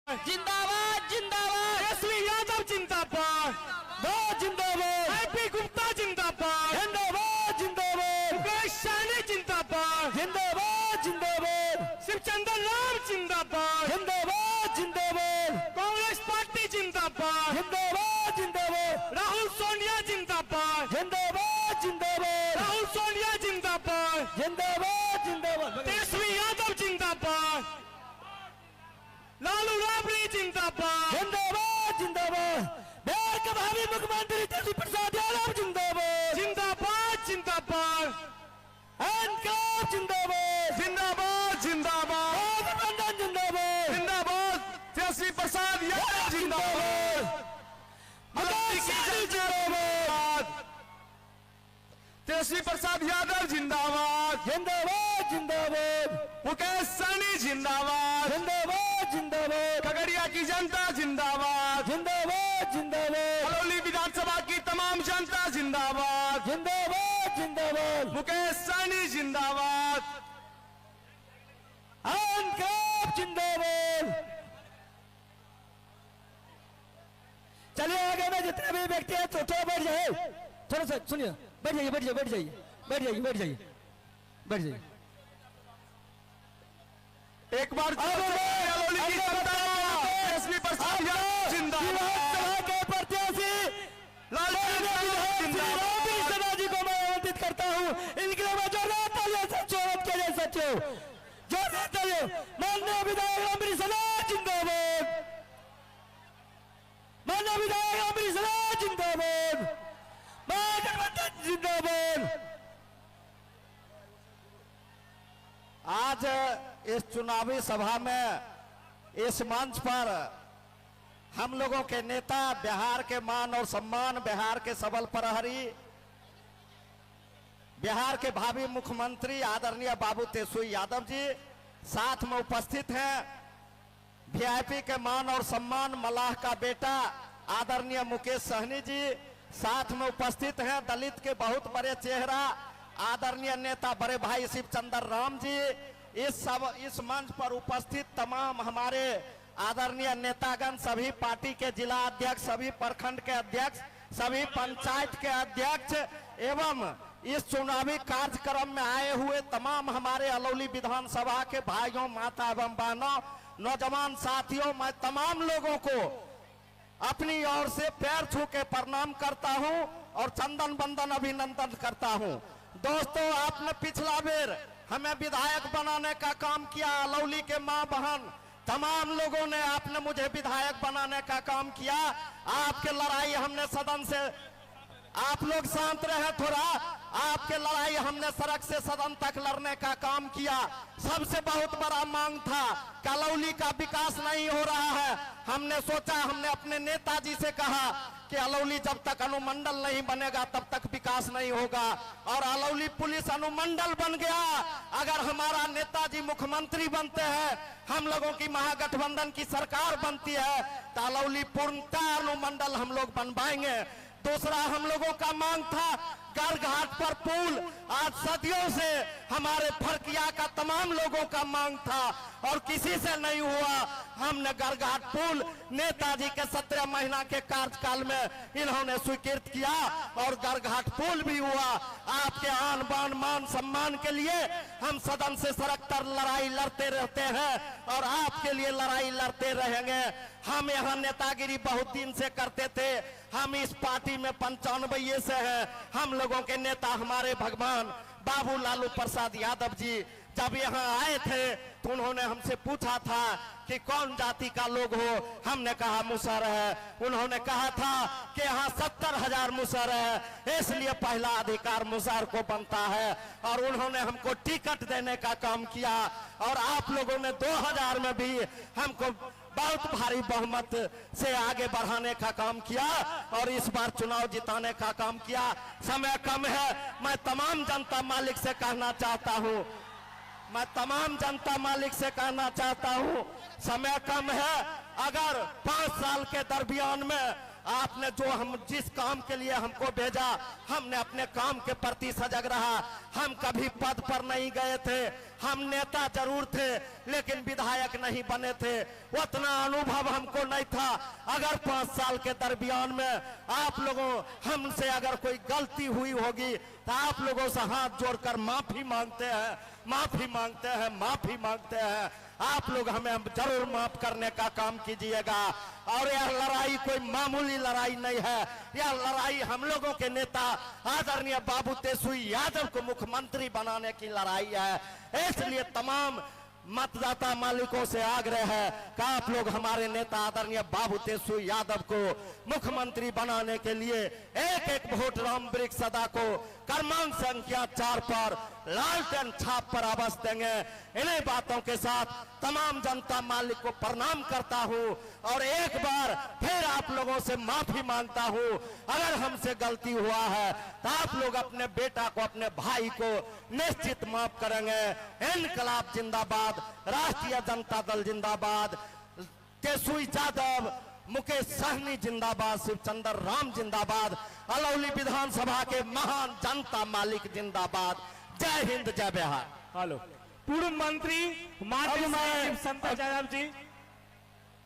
जिंदाबाद जिंदाबाद। तेजस्वी यादव जिंदाबाद जिंदाबाद। आईपी गुप्ता जिंदाबाद जिंदाबाद जिंदाबाद। मुकेश सहनी जिंदाबाद जिंदाबाद जिंदाबाद। शिवचंद्र राम जिंदाबाद जिंदाबाद जिंदाबाद। कांग्रेस पार्टी जिंदाबाद जिंदाबाद जिंदाबाद। राहुल सोनिया जिंदाबाद जिंदाबाद जिंदाबाद। राहुल सोनिया जिंदाबाद जिंदाबाद जिंदाबाद। तेजस्वी यादव जिंदाबाद। लालू राबड़ी जिंदाबाद जिंदाबाद जिंदाबाद। बिहार के भावी मुख्यमंत्री तेजस्वी प्रसाद यादव जिंदाबाद जिंदाबाद जिंदाबाद। एनकाप जिंदाबाद जिंदाबाद जिंदाबाद। गठबंधन जिंदाबाद जिंदाबाद। तेजस्वी प्रसाद यादव जिंदाबाद जिंदाबाद। तेजस्वी प्रसाद यादव जिंदाबाद जिंदाबाद जिंदाबाद। मुकेश सहनी जिंदाबाद जिंदाबाद जिंदाबाद। खगड़िया की जनता जिंदाबाद जिंदाबाद जिंदाबाद। अलौली विधानसभा की तमाम जनता जिंदाबाद जिंदाबाद जिंदाबाद। मुकेश सहनी जिंदाबाद। एनकाप जिंदाबाद। चलिए आगे में जितने भी व्यक्ति हैं थोड़ा बैठ जाए, थोड़ा सा सुनिए, बैठ जाइए बैठ जाइए बैठ जाइए बैठ जाइए बैठ जाइए बैठ जाइए। एक बार अलौली की जनता तेजस्वी प्रसाद यादव जिंदाबाद के प्रत्याशी लालू सेना जी को मैं आमंत्रित करता हूं। इनके लिए मैं जोरदार तालियों से स्वागत किया जा सकते हो। जोरदार तालियों। माननीय विधायक अमरीश सना जिंदाबाद। माननीय विधायक अमरीश सना जिंदाबाद। महागठबंधन जिंदाबाद। आज इस चुनावी सभा में इस मंच पर हम लोगों के नेता, बिहार के मान और सम्मान, बिहार के सबल प्रहरी, बिहार के भावी मुख्यमंत्री आदरणीय बाबू तेजस्वी यादव जी साथ में उपस्थित हैं। वीआईपी के मान और सम्मान मलाह का बेटा आदरणीय मुकेश सहनी जी साथ में उपस्थित हैं। दलित के बहुत बड़े चेहरा आदरणीय नेता बड़े भाई शिवचंद्र राम जी, इस मंच पर उपस्थित तमाम हमारे आदरणीय नेतागण, सभी पार्टी के जिला अध्यक्ष, सभी प्रखंड के अध्यक्ष, सभी पंचायत के अध्यक्ष एवं इस चुनावी कार्यक्रम में आए हुए तमाम हमारे अलौली विधानसभा के भाइयों, माता एवं बहनों, नौजवान साथियों, मैं तमाम लोगों को अपनी ओर से पैर छू के प्रणाम करता हूं और चंदन बंदन अभिनंदन करता हूं। दोस्तों, आपने पिछला बेर हमें विधायक बनाने का काम किया। अलौली के मां बहन तमाम लोगों ने आपने मुझे विधायक बनाने का काम किया। आपके लड़ाई हमने सदन से, आप लोग शांत रहे थोड़ा, आपके लड़ाई हमने सड़क से सदन तक लड़ने का काम किया। सबसे बहुत बड़ा मांग था कि अलौली का विकास नहीं हो रहा है। हमने सोचा, हमने अपने नेताजी से कहा कि अलौली जब तक अनुमंडल नहीं बनेगा तब तक विकास नहीं होगा, और अलौली पुलिस अनुमंडल बन गया। अगर हमारा नेताजी मुख्यमंत्री बनते हैं, हम लोगों की महागठबंधन की सरकार बनती है, तो अलौली पूर्णतः अनुमंडल हम लोग बनवाएंगे। दूसरा हम लोगों का मांग था घर घाट पर पुल। आज सदियों से हमारे फरकिया का तमाम लोगों का मांग था और किसी से नहीं हुआ। हमने घर घाट पुल नेताजी के 17 महीना के कार्यकाल में इन्होंने स्वीकृत किया और घर घाट पुल भी हुआ। आपके आन बान मान सम्मान के लिए हम सदन से सड़क पर लड़ाई लड़ते रहते हैं और आपके लिए लड़ाई लड़ते रहेंगे। हम यहाँ नेतागिरी बहुत दिन से करते थे। हम इस पार्टी में 95 से हैं। हम लोगों के नेता हमारे भगवान बाबू लालू प्रसाद यादव जी जब यहाँ आए थे तो उन्होंने हमसे पूछा था कि कौन जाति का लोग हो। हमने कहा मुसहर है। उन्होंने कहा था कि यहाँ 70,000 मुसहर है, इसलिए पहला अधिकार मुसहर को बनता है, और उन्होंने हमको टिकट देने का काम किया। और आप लोगों ने 2000 में भी हमको बहुत भारी बहुमत से आगे बढ़ाने का काम किया और इस बार चुनाव जिताने का काम किया। समय कम है, मैं तमाम जनता मालिक से कहना चाहता हूं, मैं तमाम जनता मालिक से कहना चाहता हूं, समय कम है। अगर 5 साल के दरमियान में आपने जो हम जिस काम के लिए हमको भेजा, हमने अपने काम के प्रति सजग रहा। हम कभी पद पर नहीं गए थे, हम नेता जरूर थे लेकिन विधायक नहीं बने थे, उतना अनुभव हमको नहीं था। अगर 5 साल के दरमियान में आप लोगों हमसे अगर कोई गलती हुई होगी तो आप लोगों से हाथ जोड़कर माफी मांगते हैं, माफी मांगते हैं, माफी मांगते हैं। आप लोग हमें जरूर माफ करने का काम कीजिएगा। और यह लड़ाई कोई मामूली लड़ाई नहीं है, यह लड़ाई हम लोगों के नेता आदरणीय बाबू तेसुई यादव को मुख्यमंत्री बनाने की लड़ाई है। इसलिए तमाम मतदाता मालिकों से आग्रह है कि आप लोग हमारे नेता आदरणीय बाबू तेसुई यादव को मुख्यमंत्री बनाने के लिए एक एक वोट राम वृक्ष सदा को क्रमांक संख्या 4 पर लालटेन छाप पर अवश्य देंगे। इन्हीं बातों के साथ तमाम जनता मालिक को प्रणाम करता हूं और एक बार फिर आप लोगों से माफी मांगता हूं। अगर हमसे गलती हुआ है तो आप लोग अपने बेटा को, अपने भाई को निश्चित माफ करेंगे। इनकलाब जिंदाबाद, राष्ट्रीय जनता दल जिंदाबाद, तेसुई यादव, मुकेश सहनी जिंदाबाद, शिवचंद्र राम जिंदाबाद, अलौली विधानसभा के महान जनता मालिक जिंदाबाद। जय हिंद, जय बिहार। हेलो, पूर्व मंत्री शिवचंद्र यादव जी,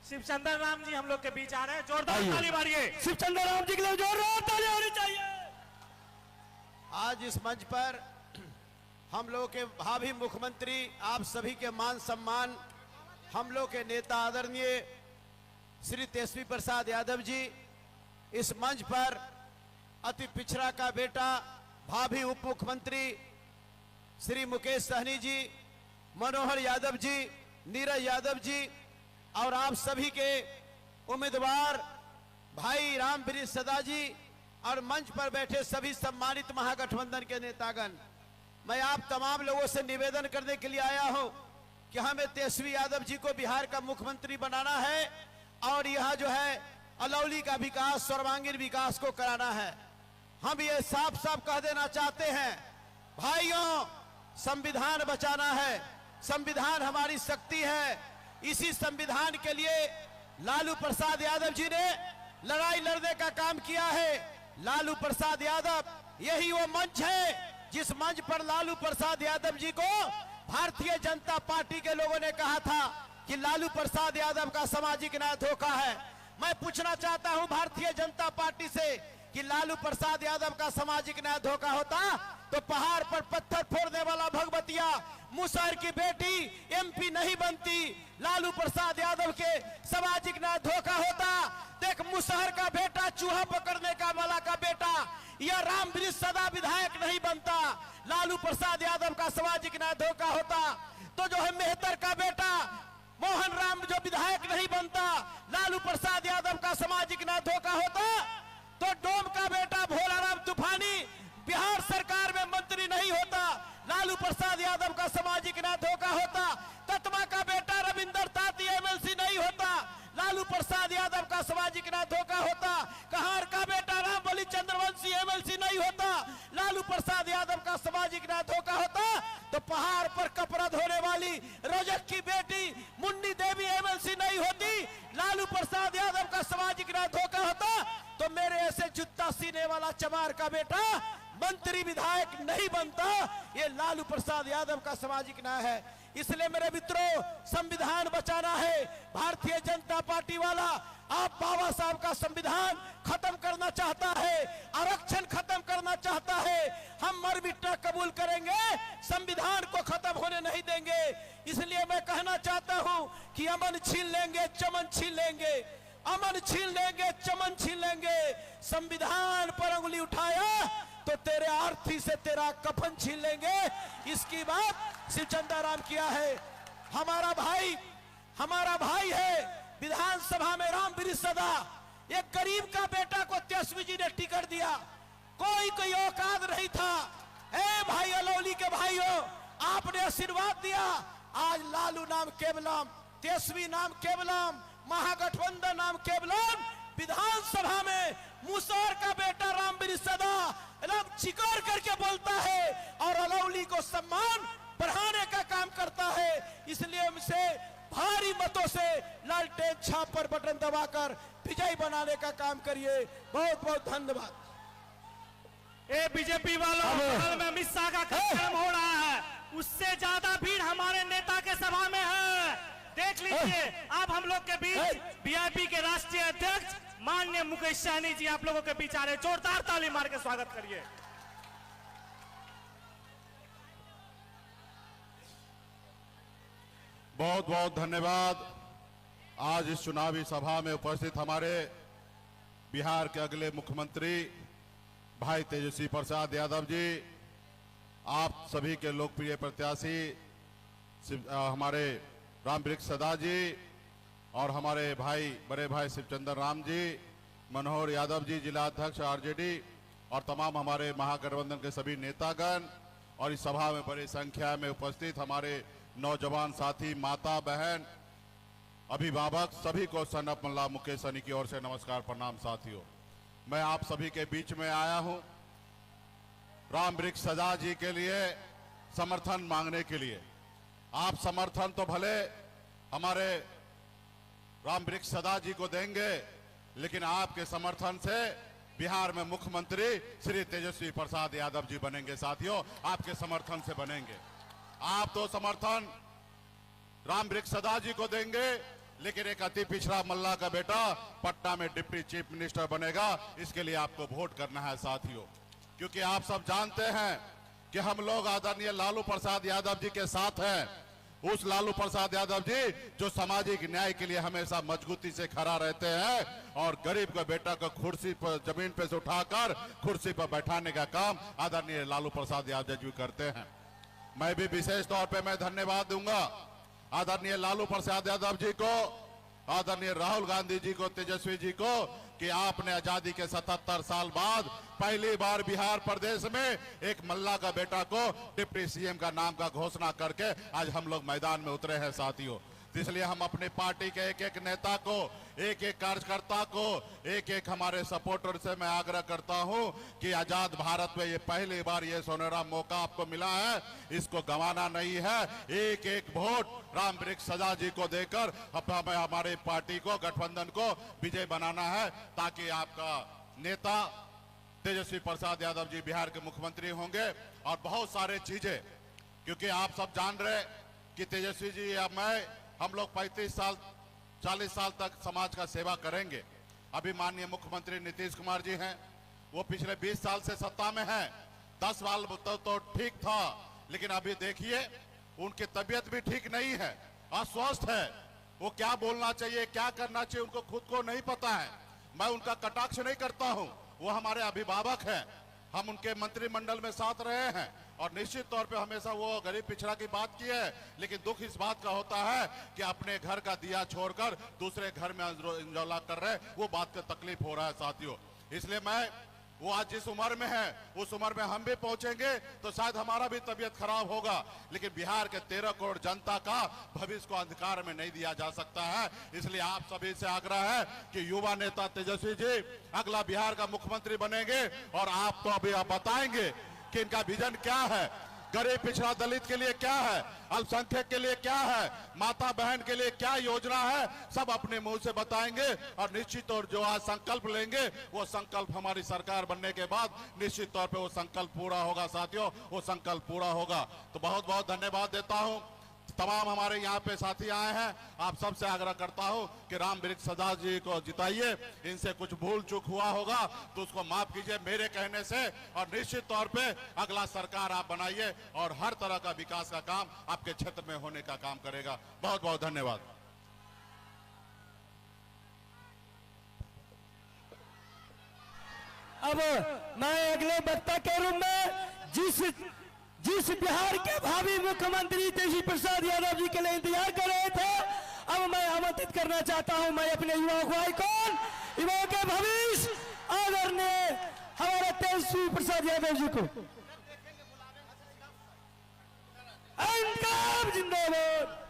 शिवचंद्र राम जी हम लोग के बीच आ रहे हैं। जोरदार ताली मारिए शिवचंद्र राम जी के लिए, जोरदार ताली होनी चाहिए। आज इस मंच पर हम लोग के भावी मुख्यमंत्री, आप सभी के मान सम्मान, हम लोग के नेता आदरणीय श्री तेजस्वी प्रसाद यादव जी इस मंच पर अति पिछड़ा का बेटा भावी उप मुख्यमंत्री श्री मुकेश सहनी जी, मनोहर यादव जी, नीरज यादव जी और आप सभी के उम्मीदवार भाई राम वृक्ष सदा जी और मंच पर बैठे सभी सम्मानित महागठबंधन के नेतागण, मैं आप तमाम लोगों से निवेदन करने के लिए आया हूं कि हमें तेजस्वी यादव जी को बिहार का मुख्यमंत्री बनाना है और यह जो है अलौली का विकास, सर्वांगीण विकास को कराना है। हम ये साफ साफ कह देना चाहते हैं, भाइयों, संविधान बचाना है, संविधान हमारी शक्ति है। इसी संविधान के लिए लालू प्रसाद यादव जी ने लड़ाई लड़ने का काम किया है। लालू प्रसाद यादव, यही वो मंच है जिस मंच पर लालू प्रसाद यादव जी को भारतीय जनता पार्टी के लोगों ने कहा था कि लालू प्रसाद यादव का सामाजिक न्याय धोखा है। मैं पूछना चाहता हूं भारतीय जनता पार्टी से कि लालू प्रसाद यादव का सामाजिक न्याय धोखा होता तो पहाड़ पर पत्थर फोड़ने वाला भगवतिया मुसहर की बेटी एमपी नहीं बनती। लालू प्रसाद यादव के सामाजिक न्याय धोखा होता। देख, मुसहर का बेटा चूहा पकड़ने का वाला का बेटा या राम वृक्ष सदा विधायक नहीं बनता। लालू प्रसाद यादव का सामाजिक न्याय धोखा होता तो जो है मेहतर का बेटा मोहन राम जो विधायक नहीं बनता। लालू प्रसाद यादव का सामाजिक न्याय धोखा होता तो डोम का बेटा भोलाराम तूफानी बिहार सरकार में मंत्री नहीं होता। लालू प्रसाद यादव का सामाजिक न्याय धोखा होता। ततमा का बेटा रविंदर ताती एमएलसी नहीं होता। लालू प्रसाद यादव का सामाजिक न्याय धोखा होता। कहार का बेटा रामबली चंद्रवंशी एमएलसी नहीं होता। लालू प्रसाद यादव का सामाजिक न्याय धोखा होता तो पहाड़ पर कपड़ा धोने वाली रोजक की बेटी मुन्नी देवी एमएलसी नहीं होती। लालू प्रसाद यादव का सामाजिक न्याय धोखा होता तो मेरे ऐसे जूता सीने वाला चमार का बेटा मंत्री विधायक नहीं बनता। ये लालू प्रसाद यादव का सामाजिक न्याय है। इसलिए मेरे मित्रों, संविधान बचाना है। भारतीय जनता पार्टी वाला आप बाबा साहब का संविधान खत्म करना चाहता है, आरक्षण खत्म करना चाहता है। हम मर मिटना कबूल करेंगे, संविधान को खत्म होने नहीं देंगे। इसलिए मैं कहना चाहता हूं कि अमन छीन लेंगे, चमन छीन लेंगे, अमन छीन लेंगे, चमन छीन लेंगे। संविधान पर उंगली उठाया तो तेरे आरती से तेरा कफन छीन लेंगे। इसकी बात शिवचंद्र राम किया है। हमारा भाई है। विधानसभा में राम वृक्ष सदा, एक गरीब का बेटा को तेजस्वी जी ने टिकट दिया। कोई औकात नहीं था। ए भाई अलौली के भाइयों, आपने आशीर्वाद दिया। आज लालू नाम केवलम, तेजस्वी नाम केवलम, महागठबंधन नाम केवलम। विधानसभा में मुसहर का बेटा राम वृक्ष सदा एकदम चिकोर करके बोलता है और अलौली को सम्मान बढ़ाने का काम करता है। इसलिए हमसे भारी मतों से लालटेन छाप पर बटन दबाकर विजयी बनाने का काम करिए। बहुत बहुत धन्यवाद। ए बीजेपी वालों, बगल में अमित शाह का कार्यक्रम हो रहा है, उससे ज्यादा भीड़ हमारे नेता के सभा में है। देख लीजिए। अब हम लोग के बीच वीआईपी के राष्ट्रीय अध्यक्ष माननीय मुकेश सहनी जी आप लोगों के बीच आ रहे। जोरदार ताली मार के स्वागत करिए। बहुत बहुत धन्यवाद। आज इस चुनावी सभा में उपस्थित हमारे बिहार के अगले मुख्यमंत्री भाई तेजस्वी प्रसाद यादव जी, आप सभी के लोकप्रिय प्रत्याशी हमारे रामवृक्ष सदा जी और हमारे भाई बड़े भाई शिवचंद्र राम जी, मनोहर यादव जी जिला अध्यक्ष आरजेडी और तमाम हमारे महागठबंधन के सभी नेतागण और इस सभा में बड़ी संख्या में उपस्थित हमारे नौजवान साथी, माता बहन, अभिभावक, सभी को सन ऑफ मल्ला मुकेश सहनी की ओर से नमस्कार, प्रणाम। साथियों, मैं आप सभी के बीच में आया हूं रामवृक्ष सदा जी के लिए समर्थन मांगने के लिए। आप समर्थन तो भले हमारे रामवृक्ष सदा जी को देंगे, लेकिन आपके समर्थन से बिहार में मुख्यमंत्री श्री तेजस्वी प्रसाद यादव जी बनेंगे। साथियों, आपके समर्थन से बनेंगे। आप तो समर्थन रामवृक्ष सदा जी को देंगे, लेकिन एक अति पिछड़ा मल्ला का बेटा पटना में डिप्टी चीफ मिनिस्टर बनेगा, इसके लिए आपको वोट करना है साथियों। क्योंकि आप सब जानते हैं कि हम लोग आदरणीय लालू प्रसाद यादव जी के साथ हैं। उस लालू प्रसाद यादव जी जो सामाजिक न्याय के लिए हमेशा मजबूती से खड़ा रहते हैं और गरीब का बेटा को कुर्सी पर, जमीन पे से उठाकर कुर्सी पर बैठाने का काम आदरणीय लालू प्रसाद यादव जी करते हैं। मैं भी विशेष तौर पे मैं धन्यवाद दूंगा आदरणीय लालू प्रसाद यादव जी को, आदरणीय राहुल गांधी जी को, तेजस्वी जी को, कि आपने आजादी के 77 साल बाद पहली बार बिहार प्रदेश में एक मल्ला का बेटा को डिप्टी सीएम का नाम का घोषणा करके आज हम लोग मैदान में उतरे हैं साथियों। इसलिए हम अपनी पार्टी के एक एक नेता को, एक एक कार्यकर्ता को, एक एक हमारे सपोर्टर से मैं आग्रह करता हूं कि आजाद भारत में ये पहली बार ये सोनेरा मौका आपको मिला है, इसको गंवाना नहीं है। एक एक वोट रामवृक्ष सदा जी को देकर हमें हमारी पार्टी को, गठबंधन को विजय बनाना है, ताकि आपका नेता तेजस्वी प्रसाद यादव जी बिहार के मुख्यमंत्री होंगे। और बहुत सारे चीजें, क्योंकि आप सब जान रहे कि तेजस्वी जी या मैं, हम लोग 35 साल 40 साल तक समाज का सेवा करेंगे। अभी माननीय मुख्यमंत्री नीतीश कुमार जी हैं, वो पिछले 20 साल से सत्ता में हैं। 10 साल तो ठीक था, लेकिन अभी देखिए उनकी तबीयत भी ठीक नहीं है, अस्वस्थ है। वो क्या बोलना चाहिए, क्या करना चाहिए, उनको खुद को नहीं पता है। मैं उनका कटाक्ष नहीं करता हूं, वो हमारे अभिभावक हैं, हम उनके मंत्रिमंडल में साथ रहे हैं और निश्चित तौर पे हमेशा वो गरीब पिछड़ा की बात की है। लेकिन दुख इस बात का होता है कि अपने घर का दिया छोड़कर दूसरे घर में इंजौला कर रहे, वो बात का तकलीफ हो रहा है साथियों। इसलिए मैं, वो आज जिस उम्र में है उस उम्र में हम भी पहुंचेंगे तो शायद हमारा भी तबीयत खराब होगा, लेकिन बिहार के 13 करोड़ जनता का भविष्य को अंधकार में नहीं दिया जा सकता है। इसलिए आप सभी से आग्रह है कि युवा नेता तेजस्वी जी अगला बिहार का मुख्यमंत्री बनेंगे और आप तो अभी आप बताएंगे कि इनका विजन क्या है, गरीब पिछड़ा दलित के लिए क्या है, अल्पसंख्यक के लिए क्या है, माता बहन के लिए क्या योजना है, सब अपने मुंह से बताएंगे। और निश्चित तौर जो आज संकल्प लेंगे वो संकल्प हमारी सरकार बनने के बाद निश्चित तौर पे वो संकल्प पूरा होगा साथियों, वो संकल्प पूरा होगा। तो बहुत बहुत धन्यवाद देता हूं। तमाम हमारे यहाँ पे साथी आए हैं, आप सबसे आग्रह करता हूं कि रामवृक्ष सदा जी को जिताइए। इनसे कुछ भूल चूक हुआ होगा तो उसको माफ कीजिए मेरे कहने से, और निश्चित तौर पे अगला सरकार आप बनाइए और हर तरह का विकास का काम आपके क्षेत्र में होने का काम करेगा। बहुत बहुत धन्यवाद। अब मैं अगले वक्ता के रूप में जिस बिहार के भावी मुख्यमंत्री तेजस्वी प्रसाद यादव जी के लिए इंतजार कर रहे थे, अब मैं आमंत्रित करना चाहता हूं मैं अपने युवाओं को, आइकॉन युवाओं के भविष्य आदरणीय हमारे तेजस्वी प्रसाद यादव जी को। इनकलाब जिंदाबाद।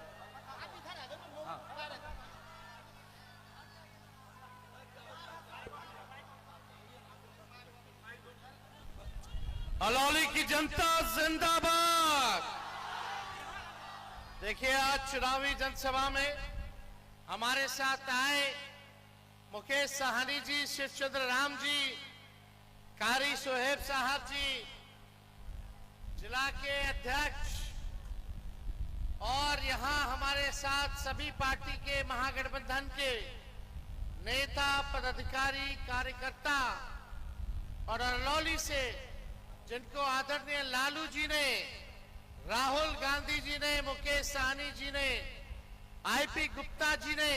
अलौली की जनता जिंदाबाद। देखिए, आज चुनावी जनसभा में हमारे साथ आए मुकेश साहनी जी, शिवचंद्र राम जी, कारी सोहेब साहब जी, जिला के अध्यक्ष, और यहाँ हमारे साथ सभी पार्टी के महागठबंधन के नेता, पदाधिकारी, कार्यकर्ता, और अरनौली से जिनको आदरणीय लालू जी ने, राहुल गांधी जी ने, मुकेश साहनी जी ने, आईपी गुप्ता जी ने,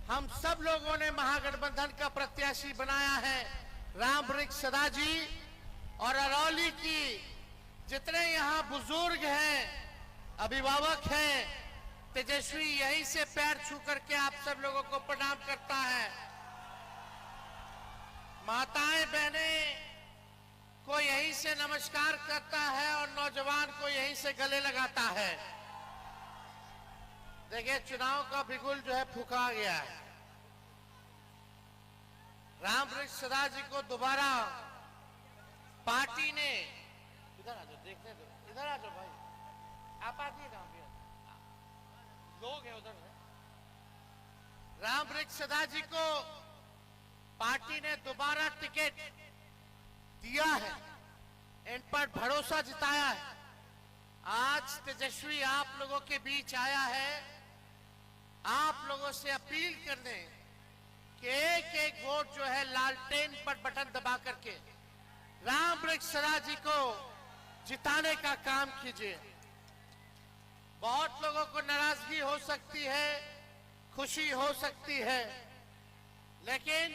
हम सब लोगों ने महागठबंधन का प्रत्याशी बनाया है रामवृक्ष सदा जी। और अरौली की जितने यहाँ बुजुर्ग हैं, अभिभावक हैं, तेजस्वी यहीं से पैर छू करके आप सब लोगों को प्रणाम करता है। माताएं बहनें को यहीं से नमस्कार करता है और नौजवान को यहीं से गले लगाता है। देखिए, चुनाव का बिगुल जो है फूका गया है। रामवृक्ष सदा जी को दोबारा पार्टी ने, इधर आ जाओ, देखने दो, इधर आ जाओ भाई, आप आती है लोग है उधर है। रामवृक्ष सदा जी को पार्टी ने दोबारा टिकट दिया है, इन पर भरोसा जताया है। आज तेजस्वी आप लोगों के बीच आया है आप लोगों से अपील करने कि एक एक वोट जो है लालटेन पर बटन दबा करके रामवृक्ष सदा जी को जिताने का काम कीजिए। बहुत लोगों को नाराजगी हो सकती है, खुशी हो सकती है, लेकिन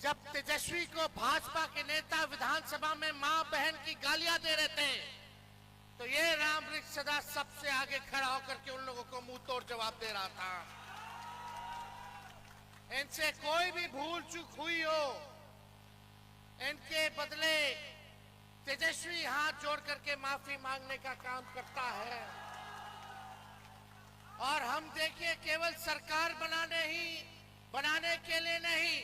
जब तेजस्वी को भाजपा के नेता विधानसभा में मां बहन की गालियां दे रहे थे, तो ये रामवृक्ष सदा सबसे आगे खड़ा होकर के उन लोगों को मुंह तोड़ जवाब दे रहा था। इनसे कोई भी भूल चूक हुई हो, इनके बदले तेजस्वी हाथ जोड़ करके माफी मांगने का काम करता है। और हम देखिए, केवल सरकार बनाने के लिए नहीं,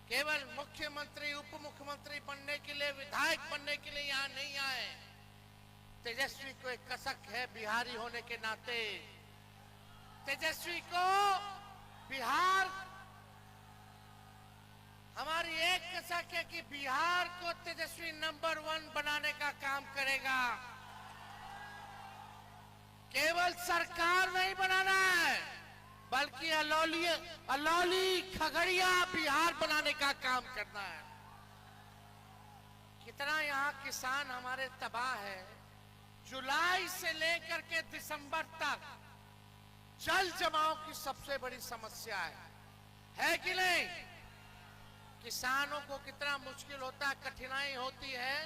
केवल मुख्यमंत्री, उप मुख्यमंत्री बनने के लिए, विधायक बनने के लिए यहां नहीं आए। तेजस्वी को एक कसक है बिहारी होने के नाते। तेजस्वी को बिहार, हमारी एक कसक है कि बिहार को तेजस्वी नंबर 1 बनाने का काम करेगा। केवल सरकार नहीं बनाना है, बल्कि अलौली खगड़िया बिहार बनाने का काम करना है। कितना यहाँ किसान हमारे तबाह है। जुलाई से लेकर के दिसंबर तक जल जमाव की सबसे बड़ी समस्या है कि नहीं? किसानों को कितना मुश्किल होता है, कठिनाई होती है।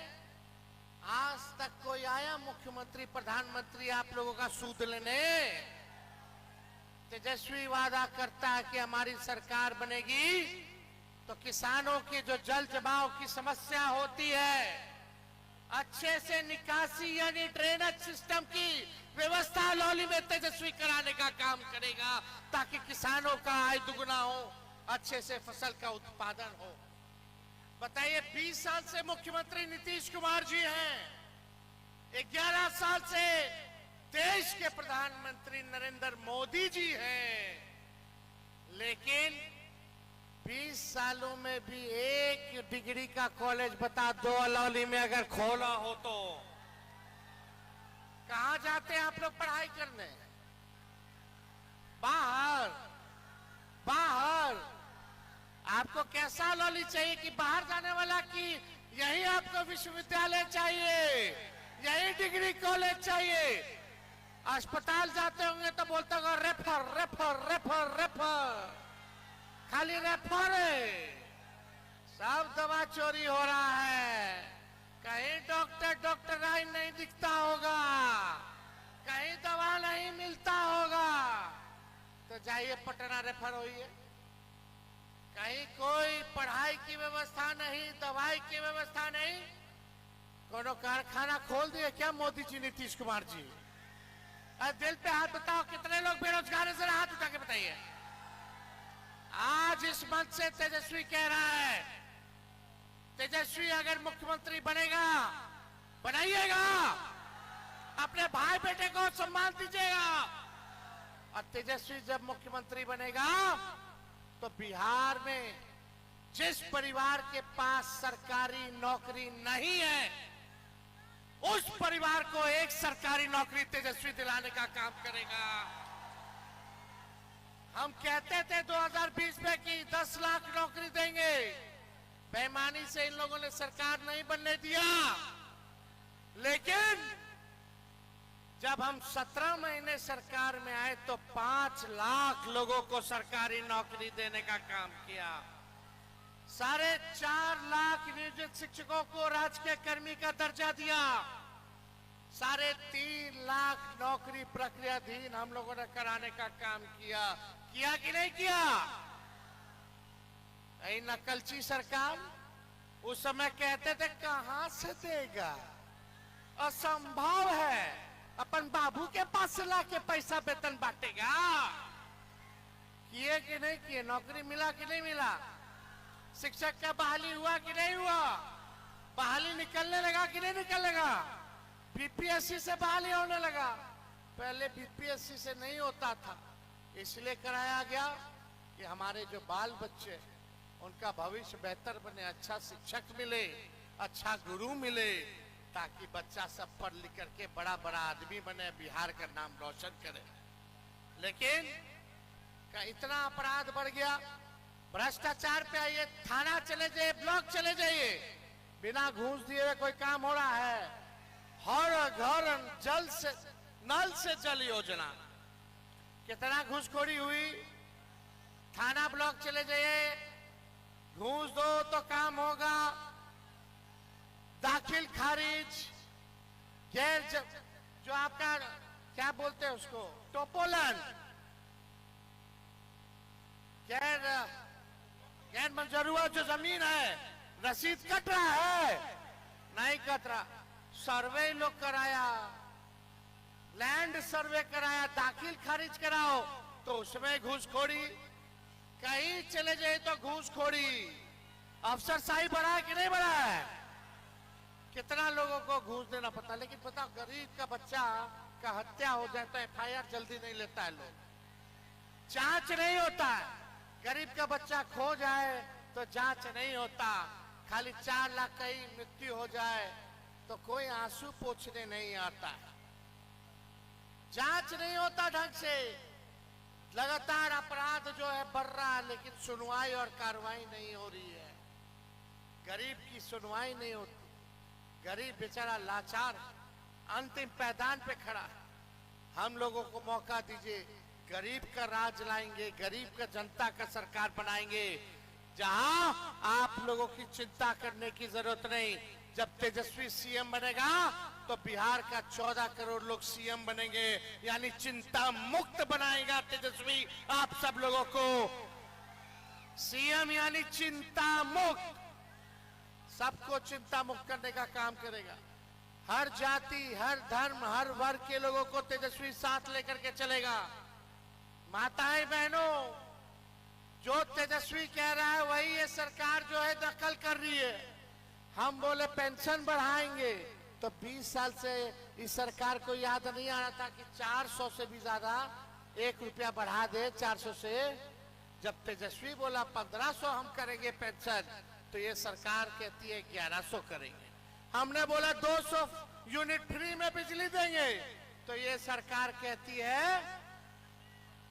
आज तक कोई आया मुख्यमंत्री, प्रधानमंत्री आप लोगों का सूद लेने? तेजस्वी वादा करता है कि हमारी सरकार बनेगी तो किसानों की जो जल जमाव की समस्या होती है, अच्छे से निकासी यानी ड्रेनेज सिस्टम की व्यवस्था अलौली में तेजस्वी कराने का काम करेगा, ताकि किसानों का आय दुगुना हो, अच्छे से फसल का उत्पादन हो। बताइए, 20 साल से मुख्यमंत्री नीतीश कुमार जी हैं, 11 साल से देश के प्रधानमंत्री नरेंद्र मोदी जी हैं, लेकिन 20 सालों में भी एक डिग्री का कॉलेज बता दो अलौली में अगर खोला हो तो कहां जाते हैं आप लोग पढ़ाई करने? बाहर। आपको कैसा अलौली चाहिए कि बाहर जाने वाला, कि यही आपको विश्वविद्यालय चाहिए, यही डिग्री कॉलेज चाहिए? अस्पताल जाते होंगे तो बोलते होगा रेफर रेफर रेफर रेफर, खाली रेफर है, सब दवा चोरी हो रहा है। कहीं डॉक्टर नहीं दिखता होगा, कहीं दवा नहीं मिलता होगा, तो जाइए पटना रेफर होइए। कहीं कोई पढ़ाई की व्यवस्था नहीं, दवाई की व्यवस्था नहीं, कोनो कारखाना खोल दिए क्या मोदी जी, नीतीश कुमार जी? दिल पे हाथ बताओ, कितने लोग बेरोजगार हैं? जरा हाथ उठा के बताइए। आज इस मंच से तेजस्वी कह रहा है, तेजस्वी अगर मुख्यमंत्री बनेगा, बनाइएगा, अपने भाई बेटे को सम्मान दीजिएगा। और तेजस्वी जब मुख्यमंत्री बनेगा तो बिहार में जिस परिवार के पास सरकारी नौकरी नहीं है उस परिवार को एक सरकारी नौकरी तेजस्वी दिलाने का काम करेगा। हम कहते थे 2020 में कि 10 लाख नौकरी देंगे, बेईमानी से इन लोगों ने सरकार नहीं बनने दिया। लेकिन जब हम 17 महीने सरकार में आए तो 5 लाख लोगों को सरकारी नौकरी देने का काम किया। 4.5 लाख नियोजित शिक्षकों को राजकीय कर्मी का दर्जा दिया। 3.5 लाख नौकरी प्रक्रियाधीन हम लोगों ने कराने का काम किया। किया कि नहीं किया? यही नकलची सरकार उस समय कहते थे कहां से देगा, असंभव है, अपन बाबू के पास से लाके पैसा वेतन बांटेगा। किए कि नहीं किए? नौकरी मिला कि नहीं मिला? शिक्षक का बहाली हुआ कि नहीं हुआ? बहाली निकलने लगा कि नहीं निकलेगा? बीपीएससी से बहाली होने लगा। पहले बीपीएससी से नहीं होता था, इसलिए कराया गया कि हमारे जो बाल बच्चे उनका भविष्य बेहतर बने, अच्छा शिक्षक मिले, अच्छा गुरु मिले, ताकि बच्चा सब पढ़ लिख करके बड़ा बड़ा आदमी बने, बिहार का नाम रोशन करे। लेकिन इतना अपराध बढ़ गया, भ्रष्टाचार पे आइए, थाना चले जाइए, ब्लॉक चले जाइए, बिना घूस दिए हुए कोई काम हो रहा है। हर घर जल से नल से जल योजना, कितना घूसखोरी हुई। थाना ब्लॉक चले जाइए, घूस दो तो काम होगा। दाखिल खारिज, गैर जो आपका क्या बोलते हैं उसको, टोपोलन, गैर मंजूर हुआ जो जमीन है, रसीद कट रहा है, नहीं कट रहा। सर्वे लोग कराया, लैंड सर्वे कराया, दाखिल खारिज कराओ तो उसमें घूसखोरी। कहीं चले जाए तो घूसखोरी। अफसरशाही बढ़ा है कि नहीं बढ़ा है? कितना लोगों को घूस देना पड़ता। लेकिन पता, गरीब का बच्चा का हत्या हो जाए तो एफआईआर जल्दी नहीं लेता है लोग, जांच नहीं होता है। गरीब का बच्चा खो जाए तो जांच नहीं होता। खाली 4 लाख का ही मृत्यु हो जाए तो कोई आंसू पोंछने नहीं आता है, जांच नहीं होता ढंग से। लगातार अपराध जो है बढ़ रहा है, लेकिन सुनवाई और कार्रवाई नहीं हो रही है। गरीब की सुनवाई नहीं होती, गरीब बेचारा लाचार अंतिम पैदान पे खड़ा है। हम लोगों को मौका दीजिए, गरीब का राज लाएंगे, गरीब का जनता का सरकार बनाएंगे, जहां आप लोगों की चिंता करने की जरूरत नहीं। जब तेजस्वी सीएम बनेगा तो बिहार का 14 करोड़ लोग सीएम बनेंगे, यानी चिंता मुक्त बनाएगा तेजस्वी आप सब लोगों को। सीएम यानी चिंता मुक्त, सबको चिंता मुक्त करने का काम करेगा। हर जाति, हर धर्म, हर वर्ग के लोगों को तेजस्वी साथ लेकर के चलेगा। माताएं बहनों, जो तेजस्वी कह रहा है वही ये सरकार जो है नकल कर रही है। हम बोले पेंशन बढ़ाएंगे तो 20 साल से इस सरकार को याद नहीं आ रहा था कि 400 से भी ज्यादा 1 रुपया बढ़ा दे 400 से। जब तेजस्वी बोला 1500 हम करेंगे पेंशन, तो ये सरकार कहती है 1100 करेंगे। हमने बोला 200 यूनिट फ्री में बिजली देंगे, तो ये सरकार कहती है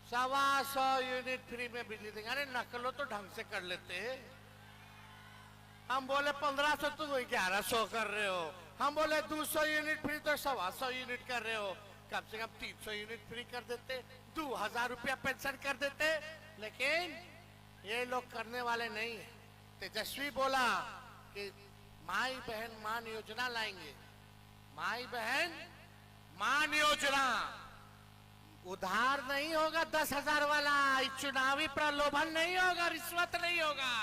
125 यूनिट फ्री में बिजली देंगे। अरे नकलो तो ढंग से कर लेते हैं। हम बोले 1500 तो 1100 कर रहे हो। हम बोले 200 यूनिट फ्री तो 125 यूनिट कर रहे हो। कम से कम 300 यूनिट फ्री कर देते, 2000 रुपया पेंशन कर देते। लेकिन ये लोग करने वाले नहीं है। तेजस्वी बोला कि माई बहन मान योजना लाएंगे। माई बहन मान योजना उधार नहीं होगा, 10,000 वाला चुनावी प्रलोभन नहीं होगा, रिश्वत नहीं होगा।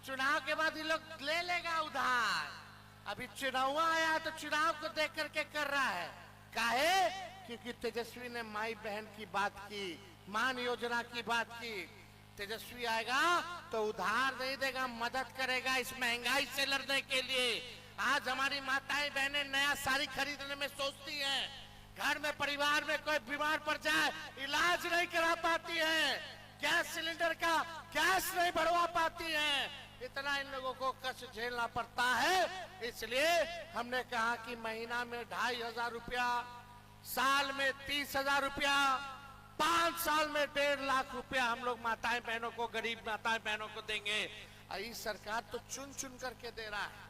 चुनाव के बाद ये लोग ले लेगा उधार। अभी चुनाव आया तो चुनाव को देख करके कर रहा है। काहे? क्योंकि तेजस्वी ने माई बहन की बात की, मान योजना की बात की। तेजस्वी आएगा तो उधार नहीं देगा, मदद करेगा इस महंगाई से लड़ने के लिए। आज हमारी माताएं बहनें नया साड़ी खरीदने में सोचती हैं, घर में परिवार में कोई बीमार पड़ जाए इलाज नहीं करा पाती हैं, गैस सिलेंडर का गैस नहीं भरवा पाती हैं, इतना इन लोगों को कष्ट झेलना पड़ता है। इसलिए हमने कहा कि महीना में 2500 रुपया, साल में 30,000 रुपया, 5 साल में 1.5 लाख रुपया हम लोग माताएं बहनों को, गरीब माताएं बहनों को देंगे। ये सरकार तो चुन चुन करके दे रहा है,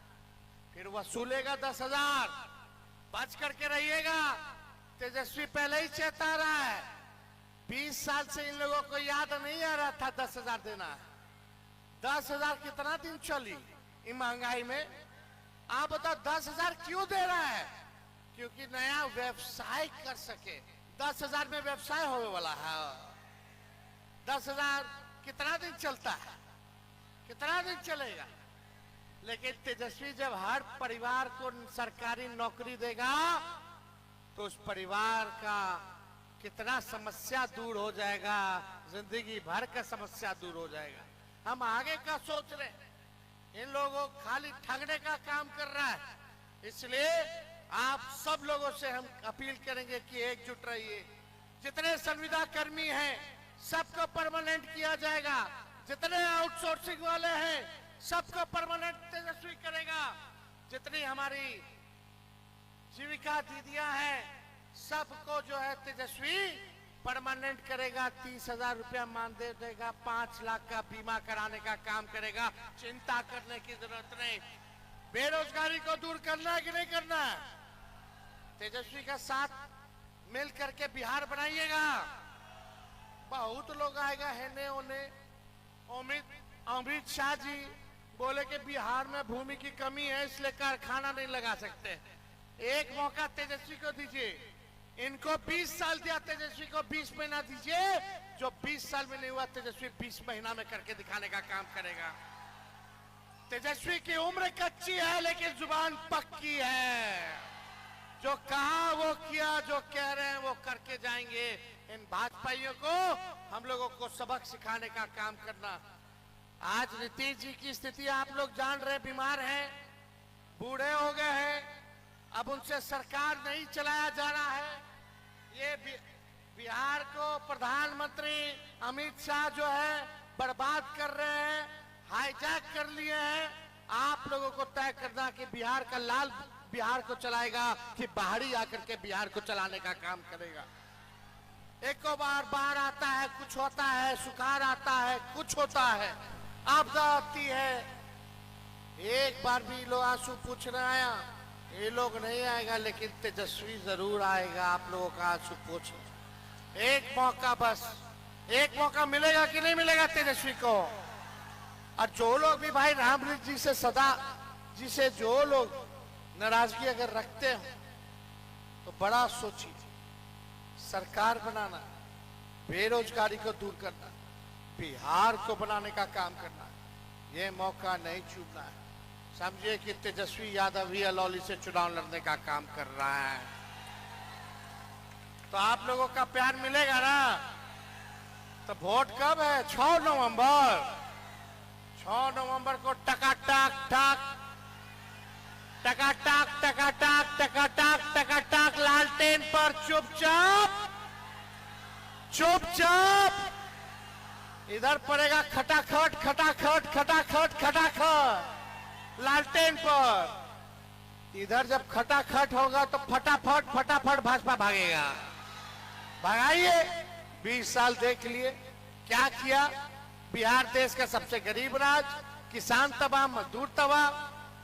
फिर वसूलेगा 10,000, बच करके रहिएगा। तेजस्वी पहले ही चेता रहा है, 20 साल से इन लोगों को याद नहीं आ रहा था 10,000 देना है। 10,000 कितना दिन चली इन महंगाई में? आप बताओ 10,000 क्यों दे रहा है? क्योंकि नया व्यवसाय कर सके। 10,000 में व्यवसाय होने वाला है। 10,000 कितना दिन चलता है? कितना दिन चलेगा? लेकिन तेजस्वी जब हर परिवार को सरकारी नौकरी देगा तो उस परिवार का कितना समस्या दूर हो जाएगा, जिंदगी भर का समस्या दूर हो जाएगा। हम आगे का सोच रहे, इन लोगों को खाली ठगने का काम कर रहा है। इसलिए आप सब लोगों से हम अपील करेंगे कि एकजुट रहिए। जितने संविदा कर्मी हैं सबको परमानेंट किया जाएगा, जितने आउटसोर्सिंग वाले हैं सबको परमानेंट तेजस्वी करेगा, जितनी हमारी जीविका दीदियां हैं सबको जो है तेजस्वी परमानेंट करेगा। 30,000 रुपया मानदेय देगा, 5 लाख का बीमा कराने का काम करेगा। चिंता करने की जरूरत नहीं। बेरोजगारी को दूर करना है कि नहीं करना है? तेजस्वी का साथ मिल करके बिहार बनाइएगा। बहुत लोग आएगा हेने होने। अमित शाह जी बोले कि बिहार में भूमि की कमी है इसलिए कारखाना नहीं लगा सकते। एक मौका तेजस्वी को दीजिए। इनको 20 साल दिया, तेजस्वी को 20 महीना दीजिए। जो 20 साल में नहीं हुआ तेजस्वी 20 महीना में करके दिखाने का काम करेगा। तेजस्वी की उम्र कच्ची है लेकिन जुबान पक्की है। जो कहा वो किया, जो कह रहे हैं वो करके जाएंगे। इन भाजपाइयों को हम लोगों को सबक सिखाने का काम करना। आज नीतीश जी की स्थिति आप लोग जान रहे, बीमार हैं, बूढ़े हो गए हैं, अब उनसे सरकार नहीं चलाया जा रहा है। ये बिहार को प्रधानमंत्री अमित शाह जो है बर्बाद कर रहे हैं, हाईजैक कर लिए हैं। आप लोगों को तय करना कि बिहार का लाल बिहार को चलाएगा कि बाहरी आकर के बिहार को चलाने का काम करेगा। एक बार बाढ़ आता है, कुछ होता है, सुखाड़ आता है, कुछ होता है, आपदा आती है। एक बार भी लोग आंसू पूछने आया, ये लोग नहीं आएगा लेकिन तेजस्वी जरूर आएगा आप लोगों का आंसू पूछने। एक मौका, बस एक मौका मिलेगा कि नहीं मिलेगा तेजस्वी को? और जो लोग भी भाई रामलीला जी से सदा जी से जो लोग नाराजगी अगर रखते हो तो बड़ा सोचिए। सरकार बनाना, बेरोजगारी को दूर करना, बिहार को बनाने का काम करना, ये मौका नहीं चूकना है। समझिए कि तेजस्वी यादव ही अलौली से चुनाव लड़ने का काम कर रहा है। तो आप लोगों का प्यार मिलेगा ना? तो वोट कब है? 6 नवंबर। 6 नवंबर को टकाटक टक टकाटक टकाटक टकाटक टकाटक लालटेन पर चुपचाप चुपचाप इधर पड़ेगा खटाखट खटाखट खटाखट खटाखट लालटेन पर। इधर जब खटाखट होगा तो फटाफट फटाफट भाजपा भागेगा। भगाइए। 20 साल देख लिए क्या किया। बिहार देश का सबसे गरीब राज्य, किसान तबाह, मजदूर तबाह,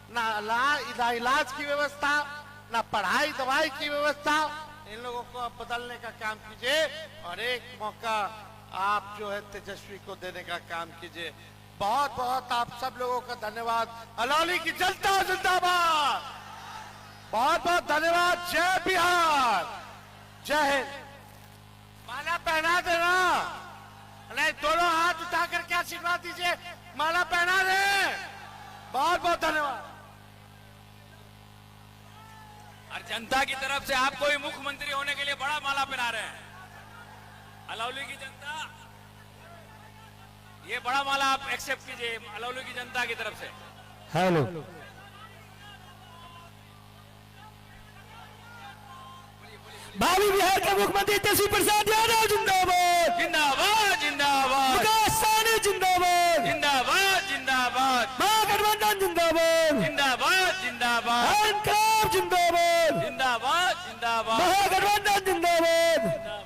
ना इलाज की व्यवस्था, ना पढ़ाई दवाई की व्यवस्था। इन लोगों को अब बदलने का काम कीजिए और एक मौका आप जो है तेजस्वी को देने का काम कीजिए। बहुत बहुत आप सब लोगों का धन्यवाद। अलौली की जनता जिंदाबाद। बहुत बहुत धन्यवाद। जय बिहार, जय हिंद। माला पहना देना, नहीं दोनों हाथ उठा करके आशीर्वाद दीजिए। माला पहना दे। बहुत बहुत धन्यवाद। और जनता की तरफ से आपको ही मुख्यमंत्री होने के लिए बड़ा माला पहना रहे हैं। अलौली की जनता, ये बड़ा माला आप एक्सेप्ट कीजिए अलौली की जनता की तरफ से। हेलो। भावी बिहार के मुख्यमंत्री तेजस्वी प्रसाद यादव जिंदाबाद, जिंदाबाद जिंदाबाद मुकेश सहनी जिंदाबाद, जिंदाबाद जिंदाबाद महागठबंधन जिंदाबाद, जिंदाबाद जिंदाबाद इनकलाब जिंदाबाद, जिंदाबाद जिंदाबाद महागठबंधन जिंदाबाद।